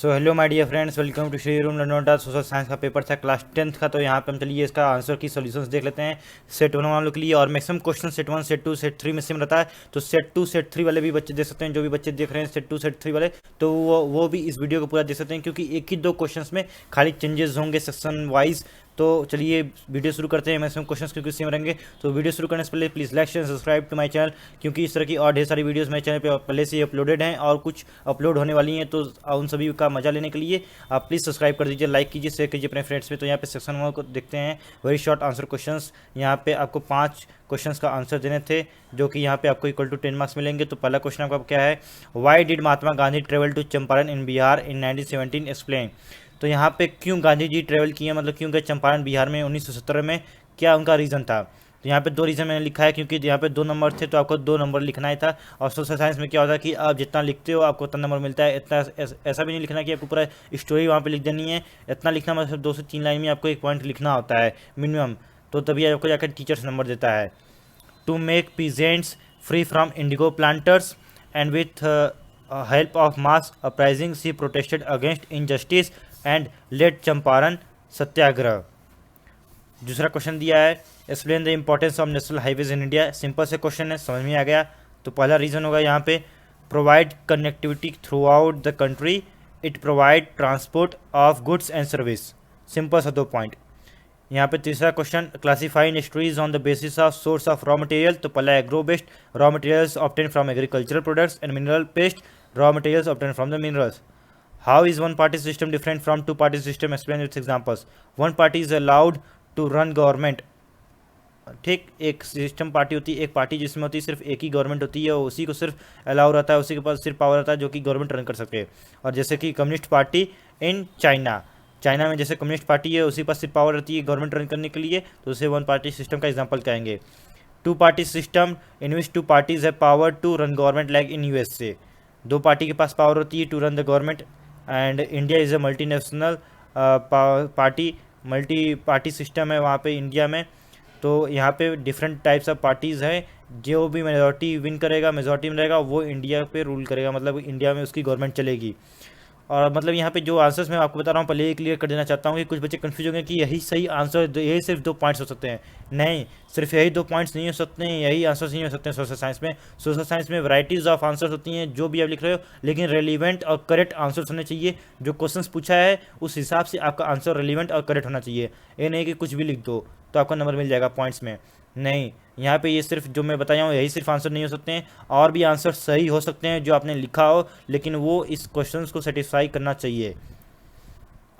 So hello my dear friends, welcome to Shri room learner. Social science का paper था class 10th का। तो यहाँ पे हम चलिए इसका आंसर की सॉल्यूशंस देख लेते हैं सेट 1 वालों के लिए। और maximum question set 1 set 2 set 3 में सेम रहता है। तो सेट 2 सेट 3 वाले भी बच्चे देख सकते हैं, जो भी बच्चे देख रहे हैं सेट 2 सेट 3 वाले, तो वो भी इस वीडियो को पूरा देख सकते हैं, क्योंकि एक ही दो क्वेश्चन में खाली चेंजेस होंगे सेक्शन वाइज। तो चलिए वीडियो शुरू करते हैं। मैक्सिमम क्वेश्चंस क्योंकि सेम रहेंगे। तो वीडियो शुरू करने से पहले please like share subscribe to my channel, क्योंकि इस तरह की और ढेर सारी वीडियोस मेरे चैनल पे पहले से ही अपलोडेड हैं और कुछ अपलोड होने वाली हैं। तो उन सभी का मजा लेने के लिए आप प्लीज़ सब्सक्राइब कर दीजिए, लाइक कीजिए, शेयर कीजिए अपने फ्रेंड्स में। तो यहाँ पे सेक्शन 1 को देखते हैं, वेरी शॉर्ट आंसर क्वेश्चंस। यहाँ पे आपको 5 क्वेश्चंस का आंसर देने थे, जो कि यहाँ पे आपको इक्वल टू 10 मार्क्स मिलेंगे। तो पहला क्वेश्चन आपका क्या है, why did Mahatma Gandhi travel to Champaran in Bihar in 1917 explain. तो यहाँ पे क्यों गांधी जी ट्रेवल किए, मतलब क्यों गए चंपारण बिहार में 1917 में, क्या उनका रीज़न था। तो यहाँ पे 2 रीज़न मैंने लिखा है, क्योंकि यहाँ पे 2 नंबर थे तो आपको 2 नंबर लिखना ही था। और सोशल साइंस में क्या होता है कि आप जितना लिखते हो आपको उतना नंबर मिलता है। इतना ऐसा भी नहीं लिखना कि आपको पूरा स्टोरी वहाँ पे लिख देनी है। इतना लिखना मतलब 2 से 3 लाइन में आपको एक पॉइंट लिखना होता है मिनिमम। तो तभी आपको जाकर टीचर्स नंबर देता है। To make peasants free from indigo planters and with help of mass uprising she protested against injustice and led Champaran Satyagraha. दूसरा क्वेश्चन दिया है, explain the importance of national highways in India. Simple से question है, समझ में आ गया। तो पहला रीज़न होगा यहाँ पे provide connectivity throughout the country, it provide transport of goods and service. Simple सा 2 पॉइंट। यहाँ पे तीसरा question, classify industries on the basis of source of raw material. तो पहला agro based, raw materials obtain from agricultural products, and mineral based, raw materials obtain from the minerals. How is one party system different from two party system, explain with examples. One party is allowed to run government. ठीक, एक system party होती है, एक party जिसमें होती है सिर्फ एक ही गवर्नमेंट होती है, उसी को सिर्फ अलाउ रहता है, उसी के पास सिर्फ पावर रहता है जो कि गवर्नमेंट रन कर सके। और जैसे कि communist party in China, China में जैसे कम्युनिस्ट पार्टी है उसी पास सिर्फ पावर रहती है गवर्नमेंट रन करने के लिए, तो उसे वन पार्टी सिस्टम का एग्जाम्पल कहेंगे। Two party system in which two parties have power to run government like in USA. 2 party के पास पावर होती है to run the government. And India is a multinational party, multi party system है वहाँ पे India में। तो यहाँ पे डिफरेंट टाइप्स ऑफ पार्टीज़ हैं, जो भी मेजॉरिटी विन करेगा, मेजॉरिटी में रहेगा, वो इंडिया पे रूल करेगा, मतलब इंडिया में उसकी गवर्नमेंट चलेगी। और मतलब यहाँ पे जो आंसर्स मैं आपको बता रहा हूँ पहले ही क्लियर कर देना चाहता हूँ कि कुछ बच्चे कंफ्यूज होंगे कि यही सही आंसर, यही सिर्फ 2 पॉइंट्स हो सकते हैं। नहीं, सिर्फ यही 2 पॉइंट्स नहीं हो सकते हैं, यही आंसर्स नहीं हो सकते हैं सोशल साइंस में। सोशल साइंस में वैराइटीज़ ऑफ आंसर्स होती हैं, जो भी आप लिख रहे हो, लेकिन रेलिवेंट और करेक्ट आंसर्स होने चाहिए। जो क्वेश्चन पूछा है उस हिसाब से आपका आंसर रेलिवेंट और करेक्ट होना चाहिए। ये नहीं कि कुछ भी लिख दो तो आपका नंबर मिल जाएगा पॉइंट्स में। नहीं, यहाँ पे ये सिर्फ जो मैं बताया हूँ यही सिर्फ आंसर नहीं हो सकते हैं, और भी आंसर सही हो सकते हैं जो आपने लिखा हो, लेकिन वो इस क्वेश्चंस को सेटिस्फाई करना चाहिए।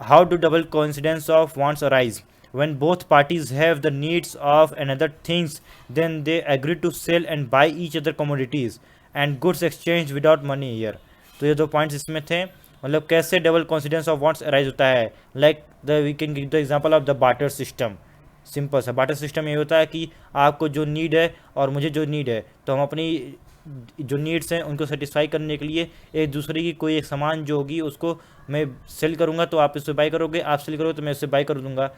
How do double coincidence of wants arise, when both parties have the needs of another things, then they agree to sell and buy each other commodities and goods exchanged without money here। तो ये 2 points इसमें थे। मतलब कैसे double coincidence of wants arise होता है, like the we can give the example of the barter system. Simple सा barter system ये होता है कि आपको जो नीड है और मुझे जो नीड है, तो हम अपनी जो नीड्स हैं उनको सेटिस्फाई करने के लिए एक दूसरे की कोई एक सामान जो होगी उसको मैं सेल करूँगा तो आप इससे बाई करोगे, आप सेल करोगे तो मैं उससे बाई कर दूंगा।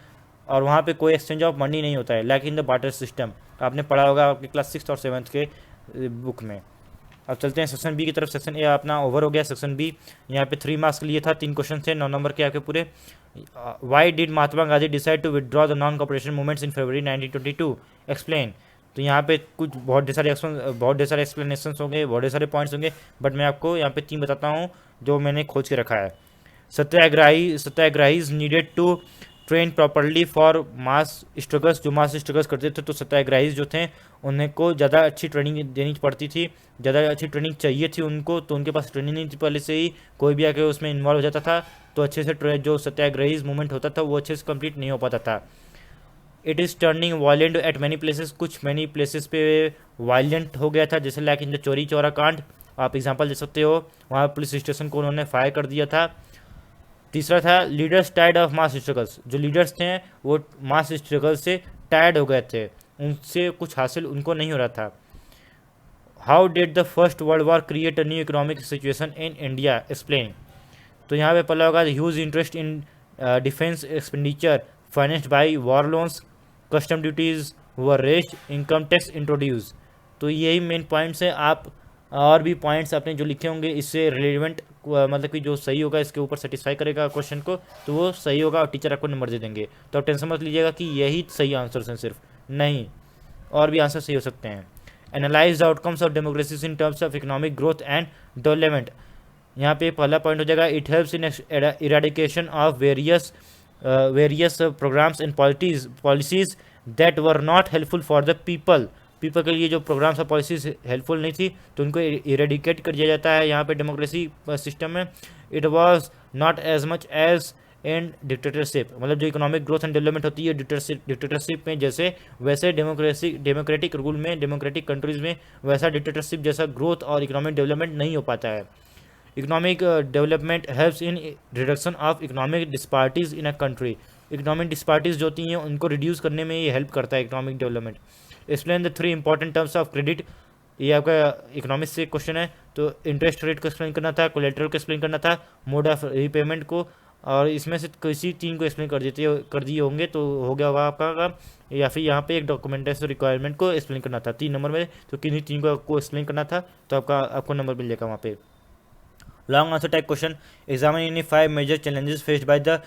और वहाँ पे कोई एक्सचेंज ऑफ मनी नहीं होता है, like in the barter system. आपने पढ़ा होगा आपके क्लास 6 और 7 के बुक में। अब चलते हैं सेक्शन बी की तरफ। सेक्शन ए अपना ओवर हो गया। सेक्शन बी यहाँ पे 3 मार्क्स के लिए था, 3 क्वेश्चन थे, 9 नंबर के आपके पूरे। Why did Mahatma Gandhi decide to withdraw the non cooperation movements in February 1922, explain. तो यहाँ पे कुछ बहुत ढेर सारे एक्सप्लेनेशन होंगे, बहुत ढेर सारे पॉइंट्स होंगे, बट मैं आपको यहाँ पे 3 बताता हूँ जो मैंने खोज के रखा है। Satyagrahis needed to train properly for mass struggles. जो मास स्ट्रगल्स करते थे तो सत्याग्रही जो थे उन्हें को ज़्यादा अच्छी ट्रेनिंग देनी पड़ती थी, ज़्यादा अच्छी ट्रेनिंग चाहिए थी उनको, तो उनके पास ट्रेनिंग नहीं थी पहले से ही। कोई भी आके उसमें इन्वॉल्व हो जाता था तो अच्छे से जो सत्याग्रही मूवमेंट होता था वो अच्छे से कंप्लीट नहीं हो पाता था। It is turning violent eight many places, कुछ मैनी प्लेसेस पे वायलेंट हो गया था, जैसे लाइक इन द चोरी चौरा कांड आप एग्जाम्पल दे सकते हो। वहाँ पुलिस स्टेशन को उन्होंने फायर कर दिया था। तीसरा था leaders tired of mass struggles, जो लीडर्स थे वो मास स्ट्रगल से टायर्ड हो गए थे, उनसे कुछ हासिल उनको नहीं हो रहा था। How did the first world war create a new economic situation in India, explain. तो यहाँ पे पहला होगा huge interest in defence expenditure financed by war loans, custom duties were raised, income tax introduce. तो यही मेन पॉइंट्स हैं। आप और भी पॉइंट्स अपने जो लिखे होंगे इससे रिलेवेंट मतलब कि जो सही होगा इसके ऊपर सेटिस्फाई करेगा क्वेश्चन को तो वो सही होगा और टीचर आपको नंबर दे देंगे। तो आप टेंशन मत लीजिएगा कि यही सही आंसर हैं, सिर्फ नहीं, और भी आंसर सही हो सकते हैं। Analyse the outcomes of democracy in terms of economic growth and development. यहाँ पे पहला पॉइंट हो जाएगा, it helps in eradication of various programmes and policies that were not helpful for the people. People के लिए जो प्रोग्राम्स और policies helpful नहीं थी तो उनको इरेडिकेट कर दिया जाता है यहाँ पे डेमोक्रेसी सिस्टम में। It was not as much as in dictatorship, मतलब जो इकोनॉमिक ग्रोथ एंड डेवलपमेंट होती है डिक्टेटरशिप में जैसे, वैसे डेमोक्रेटिक रूल में, डेमोक्रेटिक कंट्रीज़ में वैसा डिक्टेटरशिप जैसा ग्रोथ और इकोनॉमिक डेवलपमेंट नहीं हो पाता है। Economic development helps in reduction of economic disparities in a country. Economic disparities जो होती हैं उनको रिड्यूस करने में ये हेल्प करता है economic development. Explain the 3 important terms of credit, ये आपका इकोनॉमिक्स से क्वेश्चन है। तो इंटरेस्ट रेट को एक्सप्लेन करना था, कोलेटरल को एक्सप्लेन करना था, मोड ऑफ रीपेमेंट को, और इसमें से किसी 3 को एक्सप्लेन कर दिए होंगे तो हो गया होगा आपका काम। या फिर यहाँ पे एक डॉक्यूमेंटेशन रिक्वायरमेंट को एक्सप्लेन करना था 3 नंबर में, तो किन्हीं 3 को आपको एक्सप्लेन करना था तो आपको नंबर मिल जाएगा वहाँ पे। Long answer type question, examine any 5 major challenges faced by the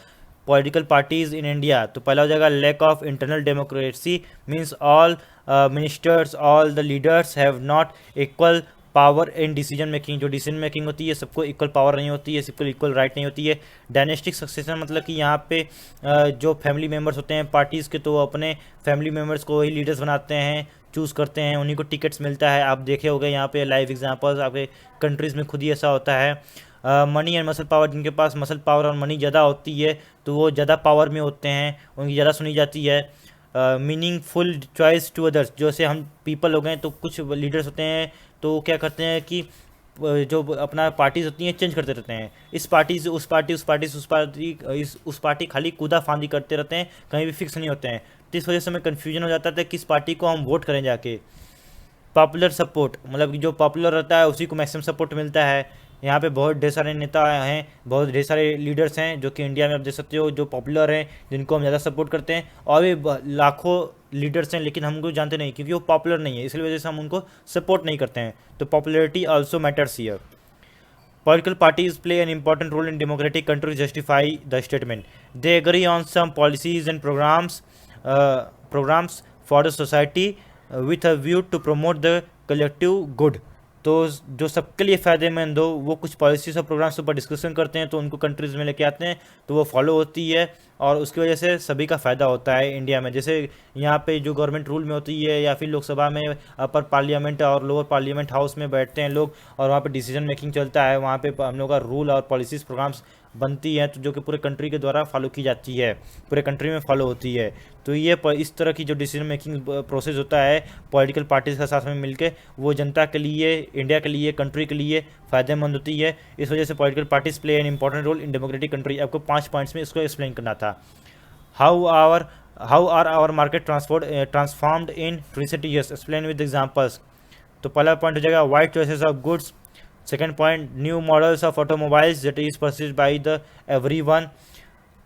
political parties in India. तो पहला हो जाएगा lack of internal democracy, means all ministers, all the leaders have not equal power in decision making. जो decision making होती है सबको equal power नहीं होती है, सबको इक्वल राइट नहीं होती है। डायनेस्टिक सक्सेशन, मतलब कि यहाँ पे जो फैमिली मेम्बर्स होते हैं पार्टीज़ के तो वो अपने फैमिली मेम्बर्स को ही लीडर्स बनाते हैं, चूज़ करते हैं, उन्हीं को टिकट्स मिलता है। आप देखे होंगे यहाँ पे लाइव एग्जांपल्स आपके कंट्रीज़ में खुद ही ऐसा होता है। मनी एंड मसल पावर, जिनके पास मसल पावर और मनी ज़्यादा होती है तो वो ज़्यादा पावर में होते हैं, उनकी ज़्यादा सुनी जाती है। मीनिंगफुल चॉइस टू अदर्स, जैसे हम पीपल हो गए तो कुछ लीडर्स होते हैं तो क्या करते हैं कि जो अपना पार्टीज होती हैं चेंज करते रहते हैं, इस पार्टी से उस पार्टी, उस पार्टी से उस पार्टी, खाली कूदा फांदी करते रहते हैं, कहीं भी फिक्स नहीं होते हैं। तो इस वजह से हमें कन्फ्यूजन हो जाता था किस पार्टी को हम वोट करें जाके। पॉपुलर सपोर्ट, मतलब कि जो पॉपुलर रहता है उसी को मैक्सिमम सपोर्ट मिलता है। यहाँ पे बहुत ढेर सारे नेता हैं, बहुत ढेर सारे लीडर्स हैं जो कि इंडिया में आप देख सकते हो जो पॉपुलर हैं, जिनको हम ज़्यादा सपोर्ट करते हैं, और भी लाखों लीडर्स हैं लेकिन हम उनको जानते नहीं क्योंकि वो पॉपुलर नहीं है, इसलिए वजह से हम उनको सपोर्ट नहीं करते हैं। तो popularity also matters here. Political parties play an important role in democratic countries, justify the statement. They agree on some policies and programs for the society with a view to promote the collective good. तो जो सबके लिए फ़ायदेमंद हो वो कुछ policies और programmes के ऊपर डिस्कशन करते हैं तो उनको कंट्रीज़ में लेके आते हैं तो वो फॉलो होती है और उसकी वजह से सभी का फ़ायदा होता है इंडिया में। जैसे यहाँ पे जो गवर्नमेंट रूल में होती है या फिर लोकसभा में अपर पार्लियामेंट और लोअर पार्लियामेंट हाउस में बैठते हैं लोग और वहाँ पे डिसीजन मेकिंग चलता है, वहाँ पे हम लोग का रूल और पॉलिसीज़ प्रोग्राम्स बनती है तो जो कि पूरे कंट्री के द्वारा फॉलो की जाती है, पूरे कंट्री में फॉलो होती है। तो ये इस तरह की जो डिसीजन मेकिंग प्रोसेस होता है पॉलिटिकल पार्टीज़ के साथ में मिलके वो जनता के लिए, इंडिया के लिए, कंट्री के लिए फ़ायदेमंद होती है। इस वजह से political parties play an important role in democratic country. आपको 5 पॉइंट्स में इसको एक्सप्लेन करना था। How are our market transformed in recent years, explain with examples. तो पहला पॉइंट हो जाएगा wide choices of goods. Second point, new models of automobiles that is purchased by the everyone.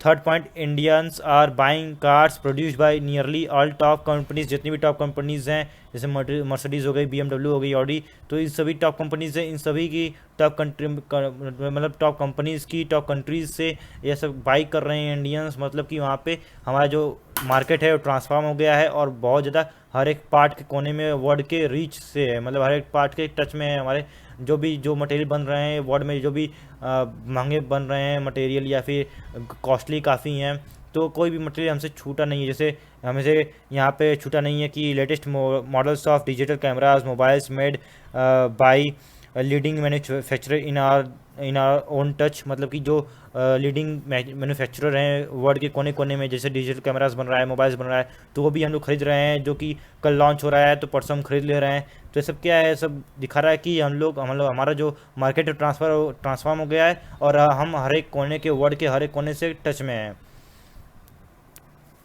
Third point, Indians are buying cars produced by nearly all top companies. जितनी भी top companies हैं जैसे Mercedes हो गई, BMW हो गई, Audi, तो इन सभी टॉप कंपनीज हैं, इन सभी की टॉप कंट्री मतलब टॉप कंपनीज़ की टॉप कंट्रीज़ से ये सब बाई कर रहे हैं इंडियंस। मतलब कि वहाँ पे हमारा जो मार्केट है वो ट्रांसफॉर्म हो गया है और बहुत ज़्यादा हर एक पार्ट के कोने में वर्ल्ड के रीच से है, मतलब हर एक पार्ट के टच में है। हमारे जो मटेरियल बन रहे हैं वर्ल्ड में, जो भी महंगे बन रहे हैं मटेरियल या फिर कॉस्टली काफ़ी हैं, तो कोई भी मटेरियल हमसे छूटा नहीं है। जैसे हमसे यहाँ पे छूटा नहीं है कि latest models of digital cameras mobiles made by leading manufacturer in our own touch, मतलब कि जो लीडिंग मैन्युफैक्चरर हैं वर्ल्ड के कोने कोने में, जैसे डिजिटल कैमरास बन रहा है, मोबाइल्स बन रहा है, तो वो भी हम लोग खरीद रहे हैं, जो कि कल लॉन्च हो रहा है तो परसों हम खरीद ले रहे हैं। तो ये सब क्या है, सब दिखा रहा है कि हमारा जो मार्केट ट्रांसफॉर्म हो गया है और हम हर एक कोने के, वर्ल्ड के हर एक कोने से टच में हैं।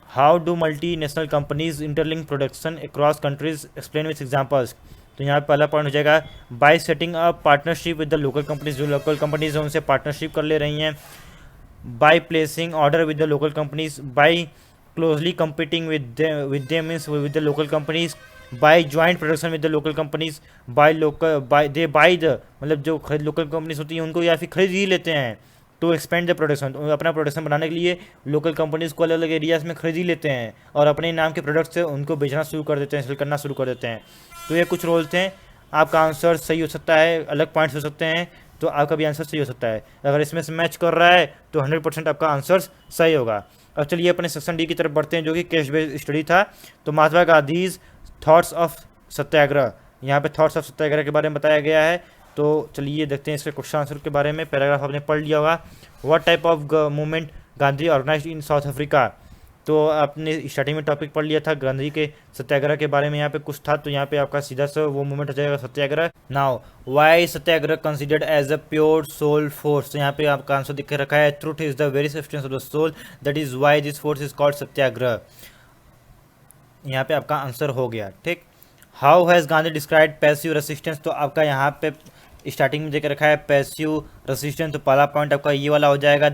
How do multinational companies interlink production across countries, explain with examples. तो यहाँ पे पहला पॉइंट हो जाएगा by setting up partnership with the local companies, जो लोकल कंपनीज हैं उनसे पार्टनरशिप कर ले रही हैं। By placing order with the local companies, by closely competing with them means with the local companies, by joint production with the local companies, by local by they by the मतलब जो खरीद local companies होती हैं उनको या फिर खरीद ही लेते हैं टू एक्सपेंड द प्रोडक्शन, अपना प्रोडक्शन बढ़ाने के लिए लोकल कंपनीज को अलग अलग एरियाज में खरीद ही लेते हैं और अपने नाम के प्रोडक्ट से उनको बेचना शुरू कर देते हैं, सेल करना शुरू कर देते हैं। तो ये कुछ रोल्स हैं। आपका आंसर सही हो सकता है, अलग पॉइंट्स हो सकते हैं, तो आपका भी आंसर सही हो सकता है। अगर इसमें से मैच कर रहा है तो 100% आपका आंसर सही होगा। अब चलिए अपने सेक्शन डी की तरफ बढ़ते हैं जो कि केस बेस्ड स्टडी था। तो महात्मा गांधी थॉट्स ऑफ सत्याग्रह, यहाँ पे थॉट्स ऑफ सत्याग्रह के बारे में बताया गया है। तो चलिए देखते हैं इसके क्वेश्चन आंसर के बारे में। पैराग्राफ आपने पढ़ लिया होगा। What type of movement Gandhi organised in South Africa, तो आपने स्टार्टिंग में टॉपिक पढ़ लिया था गांधी के सत्याग्रह के बारे में, यहाँ पे कुछ था, तो यहाँ पे आपका सीधा सा वो मूवमेंट हो जाएगा satyagraha. Now why satyagraha considered as a pure soul force, तो यहाँ पे आपका आंसर दिख के रखा है truth is the very substance of the soul, that is why this force is called satyagraha. यहाँ पे आपका आंसर हो गया, ठीक। How has Gandhi describe passive resistance, तो आपका यहाँ पे स्टार्टिंग में देकर रखा है पैसिव रेसिस्टेंस, तो पहला पॉइंट आपका ये वाला हो जाएगा,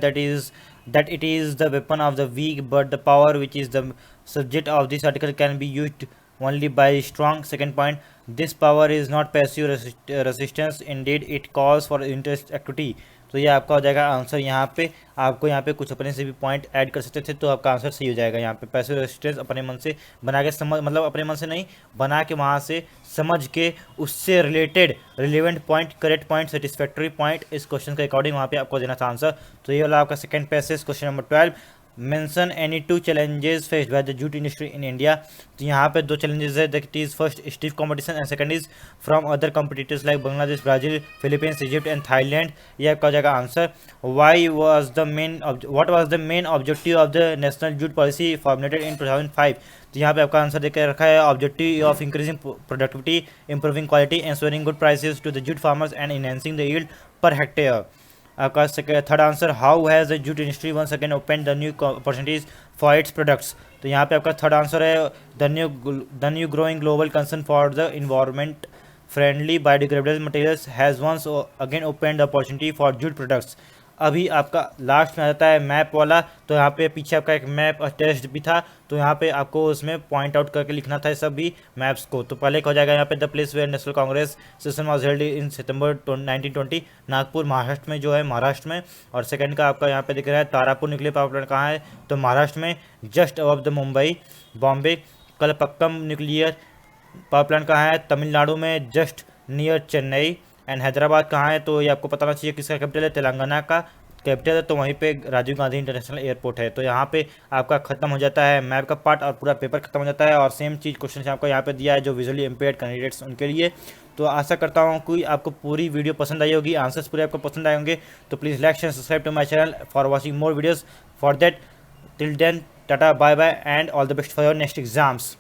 that it is the weapon of the weak but the power which is the subject of this article can be used only by strong. Second point, this power is not passive resistance, indeed it calls for interest activity। तो ये आपका हो जाएगा answer. यहाँ पे आपको यहाँ पे कुछ अपने से भी पॉइंट ऐड कर सकते थे तो आपका आंसर सही हो जाएगा। यहाँ पे पैसिव रेजिस्टेंस अपने मन से बना के समझ, मतलब अपने मन से नहीं बना के वहाँ से समझ के उससे related relevant point, correct point, satisfactory point इस क्वेश्चन के अकॉर्डिंग वहाँ पे आपको देना था आंसर। तो ये वाला आपका second passage question number 12। Mention any two challenges faced by the jute industry in India, तो यहाँ पे दो चैलेंजेस है, that is first stiff competition and second is from other competitors like Bangladesh, Brazil, Philippines, Egypt and Thailand. ये आपका हो जाएगा answer. What was the main objective of the national jute policy formulated in 2005, तो यहाँ पे आपका answer देकर रखा है objective of increasing productivity, improving quality, ensuring good prices to the jute farmers and enhancing the yield per hectare. आपका third answer, how has the jute industry once again open the new opportunities for its products, तो यहाँ पे आपका third answer है the new growing global concern for the environment friendly biodegradable materials has once again open the opportunity for jute products. अभी आपका last में आ जाता है मैप वाला, तो यहाँ पे पीछे आपका एक मैप टेस्ट भी था, तो यहाँ पे आपको उसमें पॉइंट आउट करके लिखना था सभी मैप्स को। तो पहले हो जाएगा यहाँ पे the place where national Congress session was held in September 1920, Nagpur Maharashtra में जो है, महाराष्ट्र में। और सेकंड का आपका यहाँ पे दिख रहा है तारापुर न्यूक्लियर पावर प्लांट कहाँ है, तो महाराष्ट्र में, just above the Mumbai Bombay. Kalpakkam nuclear power plant कहाँ है, तमिलनाडु में, just near Chennai. And Hyderabad कहाँ है, तो ये आपको बताना चाहिए किसका कैपिटल है, तेलंगाना का कैपिटल है, तो वहीं पे राजीव गांधी इंटरनेशनल एयरपोर्ट है। तो यहाँ पे आपका खत्म हो जाता है मैप का पार्ट और पूरा पेपर खत्म हो जाता है। और सेम चीज़ क्वेश्चन आपको यहाँ पे दिया है जो विजुअली इम्पेयर्ड कैंडिडेट्स उनके लिए। तो आशा करता हूँ कि आपको पूरी वीडियो पसंद आई होगी, आंसर्स पूरे आपको पसंद आए होंगे। तो please like share subscribe to my channel for watching more videos. For that till then tata bye bye and all the best for your next exams.